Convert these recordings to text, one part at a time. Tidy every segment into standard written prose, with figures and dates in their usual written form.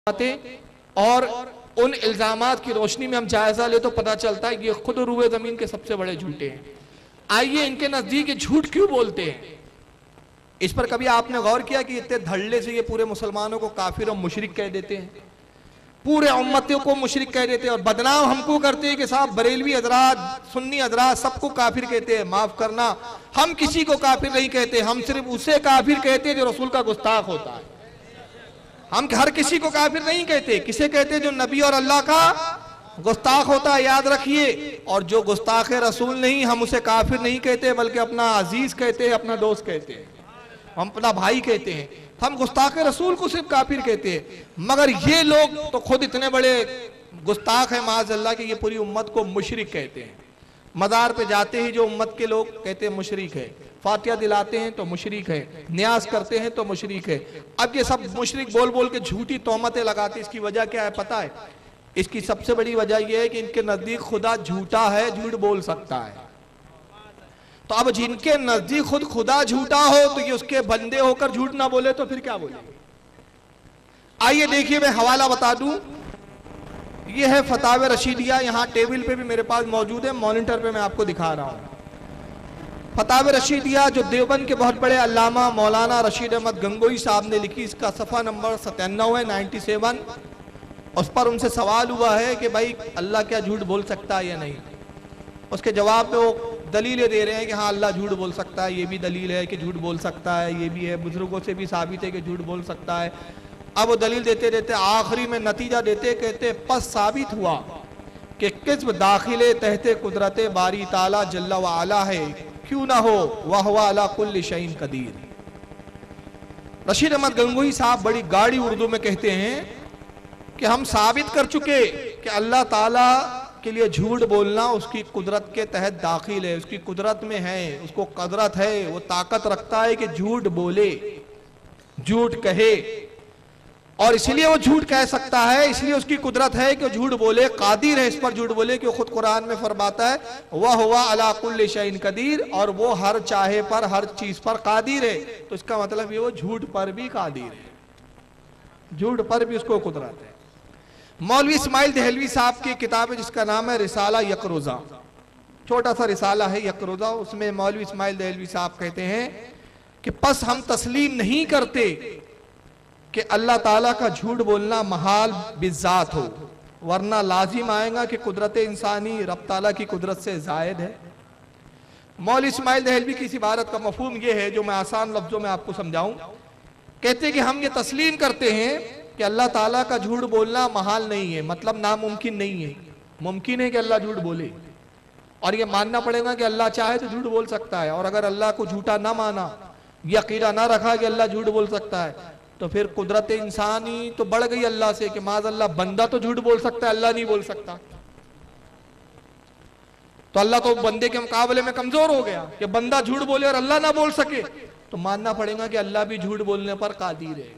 اور ان الزامات کی روشنی میں ہم جائزہ لے تو پتہ چلتا ہے کہ یہ خود روئے زمین کے سب سے بڑے جھوٹے ہیں۔ آئیے ان کے نزدیک یہ جھوٹ کیوں بولتے ہیں؟ اس پر کبھی آپ نے غور کیا کہ اتنے دھڑلے سے یہ پورے مسلمانوں کو کافر اور مشرک کہہ دیتے ہیں، پورے امتوں کو مشرک کہہ دیتے ہیں، اور بدنام ہم کو کرتے ہیں کہ صاحب بریلوی حضرات، سنی حضرات سب کو کافر کہتے ہیں۔ معاف کرنا، ہم کسی کو کافر نہیں کہتے، ہم صرف اسے کافر کہتے ہیں جو رسول کا گستاخ ہوتا ہے۔ ہم ہر کسی کو کافر نہیں کہتے، کسے کہتے جو نبی اور اللہ کا گستاخ ہوتا ہے، یاد رکھیے۔ اور جو گستاخ رسول نہیں، ہم اسے کافر نہیں کہتے بلکہ اپنا عزیز کہتے ہیں، اپنا دوست کہتے ہیں، ہم اپنا بھائی کہتے ہیں۔ ہم گستاخ رسول کو صرف کافر کہتے ہیں، مگر یہ لوگ تو خود اتنے بڑے گستاخ ہیں معاذ اللہ کہ یہ پوری امت کو مشرک کہتے ہیں۔ مزار پہ جاتے ہی جو امت کے لوگ کہتے ہیں مشرک ہے، فاتحہ دلاتے ہیں تو مشرک ہے، نیاز کرتے ہیں تو مشرک ہے۔ اب یہ سب مشرک بول بول کے جھوٹی تہمتیں لگاتے، اس کی وجہ کیا ہے پتہ ہے؟ اس کی سب سے بڑی وجہ یہ ہے کہ ان کے نزدیک خدا جھوٹا ہے، جھوٹ بول سکتا ہے۔ تو اب جن کے نزدیک خود خدا جھوٹا ہو تو یہ اس کے بندے ہو کر جھوٹ نہ بولے تو پھر کیا بولے؟ آئیے دیکھیے میں حوالہ بتا دوں، یہ ہے فتاوی رشیدیہ، یہاں ٹیبل پہ بھی میرے پاس موجود ہے، مانیٹر پہ میں آپ کو دکھا رہا ہوں۔ فتاوی رشیدیہ جو دیوبند کے بہت بڑے علامہ مولانا رشید احمد گنگوئی صاحب نے لکھی، اس کا صفحہ نمبر 97 ہے، 97۔ اس پر ان سے سوال ہوا ہے کہ بھائی اللہ کیا جھوٹ بول سکتا ہے یا نہیں؟ اس کے جواب میں وہ دلیلیں دے رہے ہیں کہ ہاں اللہ جھوٹ بول سکتا ہے، یہ بھی دلیل ہے کہ جھوٹ بول سکتا ہے، یہ بھی ہے، بزرگوں سے بھی ثابت ہے کہ جھوٹ بول سکتا ہے۔ اب وہ دلیل دیتے دیتے آخری میں نتیجہ دیتے کہتے پس ثابت ہوا کہ قسم داخل تحت قدرت باری تعالی جل وعلا ہے، کیوں نہ ہو وَهُوَ عَلَى كُلِّ شَيْءٍ قدیر۔ رشید احمد گنگوئی صاحب بڑی گاڑی اردو میں کہتے ہیں کہ ہم ثابت کر چکے کہ اللہ تعالیٰ کے لیے جھوٹ بولنا اس کی قدرت کے تحت داخل ہے، اس کی قدرت میں ہے، اس کو قدرت ہے، وہ طاقت رکھتا ہے کہ جھوٹ بولے، جھوٹ کہے، اور اس لیے وہ جھوٹ کہہ سکتا ہے، اس لیے اس کی قدرت ہے کہ وہ جھوٹ بولے، قادر ہے اس پر جھوٹ بولے، کہ وہ خود قرآن میں فرماتا ہے وَهُوَ عَلَى كُلِّ شَيْءٍ قدیر، اور وہ ہر چاہے پر ہر چیز پر قادر ہے۔ تو اس کا مطلب یہ وہ جھوٹ پر بھی قادر ہے، جھوٹ پر بھی اس کو قدرت ہے۔ مولوی اسماعیل دہلوی صاحب کی کتاب ہے جس کا نام ہے رسالہ یکروزہ، چھوٹا سا رسالہ ہے یکروزہ، اس میں مولوی اسماعیل دہلوی صاحب کہتے ہیں کہ پس ہم تسلیم نہیں کرتے کہ اللہ تعالیٰ کا جھوٹ بولنا محال بالذات ہو، ورنہ لازم آئے گا کہ قدرت انسانی رب تعالیٰ کی قدرت سے زائد ہے۔ مولوی اسماعیل دہلوی کی اس عبارت کا مفہوم یہ ہے جو میں آسان لفظوں میں آپ کو سمجھاؤں، کہتے ہیں کہ ہم یہ تسلیم کرتے ہیں کہ اللہ تعالیٰ کا جھوٹ بولنا محال نہیں ہے، مطلب ناممکن نہیں ہے، ممکن ہے کہ اللہ جھوٹ بولے، اور یہ ماننا پڑے گا کہ اللہ چاہے تو جھوٹ بول سکتا ہے۔ اور اگر اللہ کو جھوٹا نہ مانا، یہ عقیدہ نہ رکھا کہ اللہ جھوٹ بول سکتا ہے، تو پھر قدرت انسانی تو بڑھ گئی اللہ سے کہ معاذ اللہ بندہ تو جھوٹ بول سکتا ہے، اللہ نہیں بول سکتا، تو اللہ تو بندے کے مقابلے میں کمزور ہو گیا کہ بندہ جھوٹ بولے اور اللہ نہ بول سکے، تو ماننا پڑے گا کہ اللہ بھی جھوٹ بولنے پر قادر ہے۔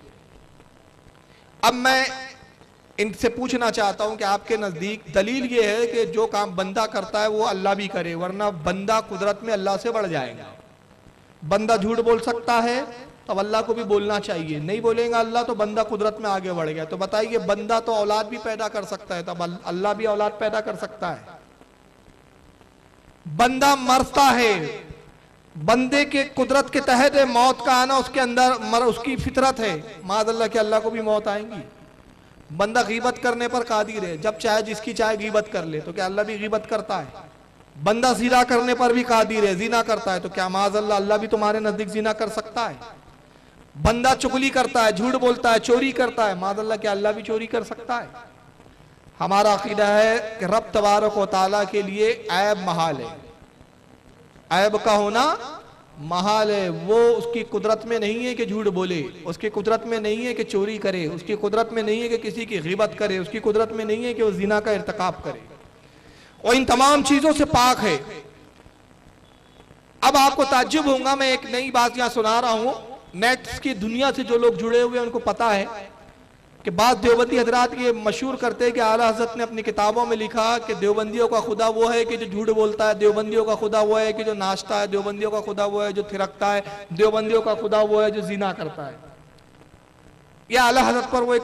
اب میں ان سے پوچھنا چاہتا ہوں کہ آپ کے نزدیک دلیل یہ ہے کہ جو کام بندہ کرتا ہے وہ اللہ بھی کرے، ورنہ بندہ قدرت میں اللہ سے بڑھ جائے گا۔ بندہ جھوٹ بول سکتا ہے تو اللہ کو بھی بولنا چاہیے، نہیں بولیں گا اللہ تو بندہ قدرت میں آگے بڑھ گیا۔ تو بتائیے بندہ تو اولاد بھی پیدا کر سکتا ہے، تب اللہ بھی اولاد پیدا کر سکتا ہے؟ بندہ مرتا ہے، بندے کے قدرت کے تحت ہے، موت کا آنا اس کے اندر اس کی فطرت ہے، معاذ اللہ کہ اللہ کو بھی موت آئیں گی۔ بندہ غیبت کرنے پر قادر ہے، جب چاہے جس کی چاہے غیبت کر لے، تو کیا اللہ بھی غیبت کرتا ہے؟ بندہ زنا کرنے پر بھی قادر ہے، زنا کرتا ہے، تو کیا معاذ اللہ اللہ بھی تمہارے نزدیک زنا کر سکتا ہے؟ بندہ چغلی کرتا ہے، جھوٹ بولتا ہے، چوری کرتا ہے، معاذ اللہ کیا اللہ بھی چوری کر سکتا ہے؟ ہمارا عقیدہ ہے کہ رب تبارک و تعالیٰ کے لیے عیب محال ہے، عیب کا ہونا محال ہے۔ وہ اس کی قدرت میں نہیں ہے کہ جھوٹ بولے، اس کی قدرت میں نہیں ہے کہ چوری کرے، اس کی قدرت میں نہیں ہے کہ کسی کی غیبت کرے، اس کی قدرت میں نہیں ہے کہ وہ زنا کا ارتکاب کرے، اور ان تمام چیزوں سے پاک ہے۔ اب آپ کو تعجب ہوگا، میں ایک نئی بات یہاں سنا رہا ہوں، نیٹ کی دنیا سے جو لوگ جڑے ہوئے ہیں ان کو پتا ہے کہ بعض دیوبندی حضرات یہ مشہور کرتے ہیں کہ اعلیٰ حضرت نے اپنی کتابوں میں لکھا کہ دیوبندیوں کا خدا وہ ہے کہ جو جھوٹ بولتا ہے، دیوبندیوں کا خدا وہ ہے کہ جو ناچتا ہے، دیوبندیوں کا خدا وہ ہے جو تھرکتا ہے، دیوبندیوں کا خدا وہ ہے جو زنا کرتا ہے۔ یہ اعلیٰ حضرت پر وہ ایک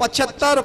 75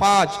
5